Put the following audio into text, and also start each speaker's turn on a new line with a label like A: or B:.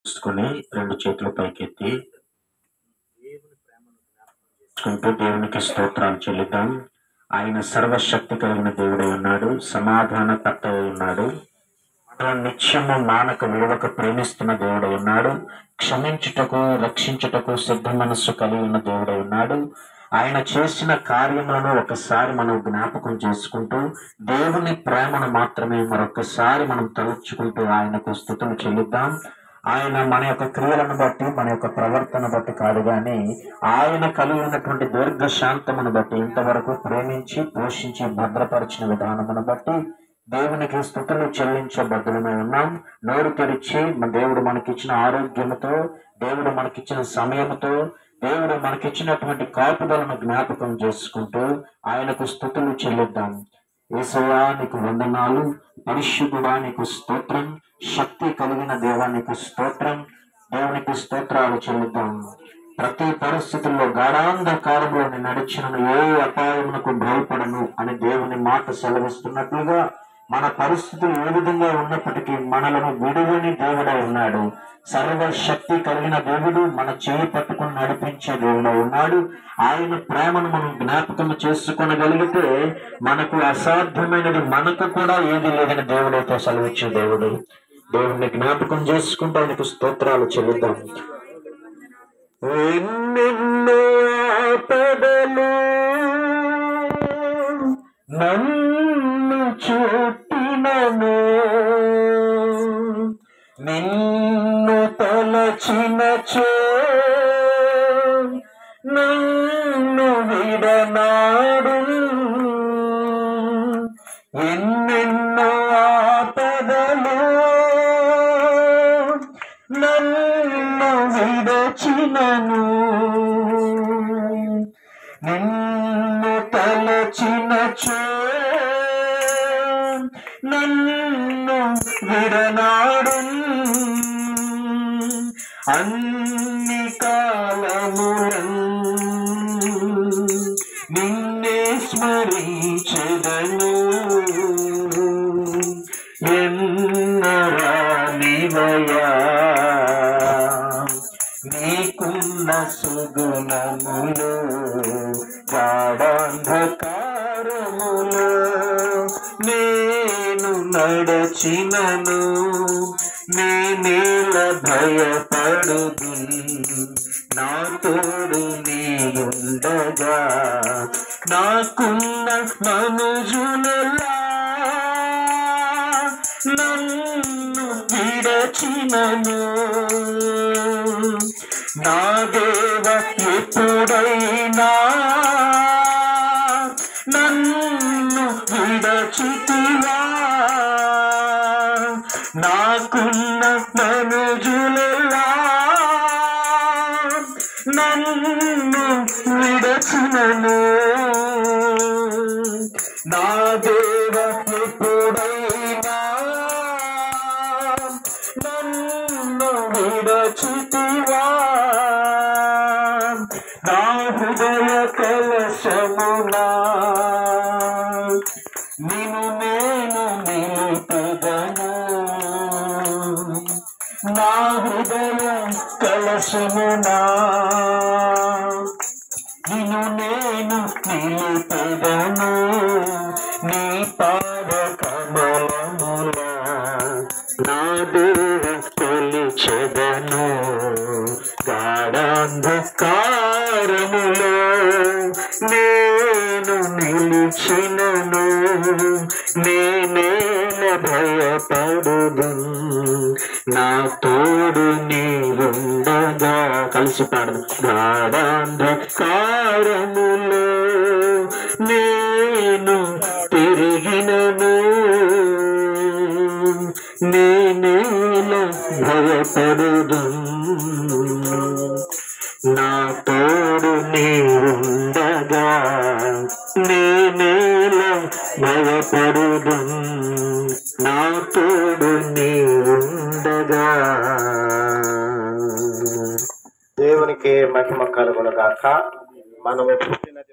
A: తీసుకుని రెండు చేతులు పైకెత్తి దేవునికి స్తోత్రాలు చెల్లిద్దాం. ఆయన సర్వశక్తి కలిగిన దేవుడై ఉన్నాడు, సమాధాన కర్తయ్య ఉన్నాడు, నిత్యము మానక విడవక ప్రేమిస్తున్న దేవుడై ఉన్నాడు, క్షమించుటకు రక్షించుటకు సిద్ధ మనస్సు కలిగి ఉన్న దేవుడై ఉన్నాడు. ఆయన చేసిన కార్యములను ఒకసారి మనం జ్ఞాపకం చేసుకుంటూ దేవుని ప్రేమను మాత్రమే మరొకసారి మనం తలుచుకుంటూ ఆయనకు స్తుతులు చెల్లిద్దాం. ఆయన మన యొక్క క్రియలను బట్టి మన యొక్క ప్రవర్తన బట్టి కాదు గాని ఆయన కలిగి ఉన్నటువంటి దీర్ఘశాంతమును బట్టి ఇంతవరకు ప్రేమించి పోషించి భద్రపరిచిన విధానమును బట్టి దేవునికి స్తుతులు చెల్లించబద్దులమై ఉన్నాం. నోరు తెరిచి దేవుడు మనకిచ్చిన ఆరోగ్యముతో, దేవుడు మనకిచ్చిన సమయముతో, దేవుడు మనకిచ్చినటువంటి కాపుదలను జ్ఞాపకం చేసుకుంటూ ఆయనకు స్తుతులు చెల్లిద్దాం. యేసయ్యా నీకు వందనాలు, పరిశుద్ధుడా నీకు స్తోత్రం, శక్తి కలిగిన దేవానికి స్తోత్రం, దేవునికి స్తోత్రాలు చెల్లిద్దాం. ప్రతి పరిస్థితుల్లో గాఢాంధకారంలో నేను నడిచిన ఏ అపాయమునకు భయపడను అని దేవుని మాట సెలవిస్తున్నట్లుగా మన పరిస్థితులు ఏ విధంగా ఉన్నప్పటికీ మనలను విడువని దేవుడై ఉన్నాడు. సర్వశక్తి కలిగిన దేవుడు మన చేయి పట్టుకుని నడిపించే దేవుడై ఉన్నాడు. ఆయన ప్రేమను మనం జ్ఞాపకం చేసుకొనగలిగితే మనకు అసాధ్యమైనది మనకు కూడా ఏది లేదని దేవుడితో సెలవిచ్చే దేవుడు. దేవుడిని జ్ఞాపకం చేసుకుంటూ ఆయనకు స్తోత్రాలు చెల్లిద్దాం. ఎన్నెన్నో ఆపదలు నన్ను చుట్టినను, నిన్ను తలచినచో నన్ను విడనాడు. ఎన్నెన్నో ఆపదలు నన్ను విడచినను, నిన్ను తలచినచో నన్ను విడనాడు. అన్ని కాలములను నిన్నే స్మరించెదను, ఎన్నరానివయా నీకున్న సుగుణములు, గాఢాంధకారములు నేను నడచినను, నేనేల భయపడుదు, నా తోడు నీయుండగా. నాకున్న మనుజులలా నన్ను విడచినను, నా దేవ ఎప్పుడైనా నన్ను విడచితివా. నాకున్న మనుజులలా నన్ను విడచినను, నా దేవ ఎప్పుడైనా నన్ను విడచితివా. నా హృదయ కలశమునా నిన్ను నేను నిలుపుదను, నా హృదయ కలశమునా నిన్ను నేను నిలుపుదను. నీ పాద కమలముల నా దేవ కొలిచెదను, గాఢాంధకారములో నేను నిలిచినను, నేనేల భయపడుదు, నా తోడు నీవుండగా. కలిసి పాడదు. గాఢాంధకారములో నేను తిరిగినను, నేనేల భయపడుదు, నా తోడు నీవుండగా. నేనేల భయపడుదు, నా తోడు నీవుండగా.
B: దేవునికి మహిమ కలుగును గాక. మనము పుట్టినది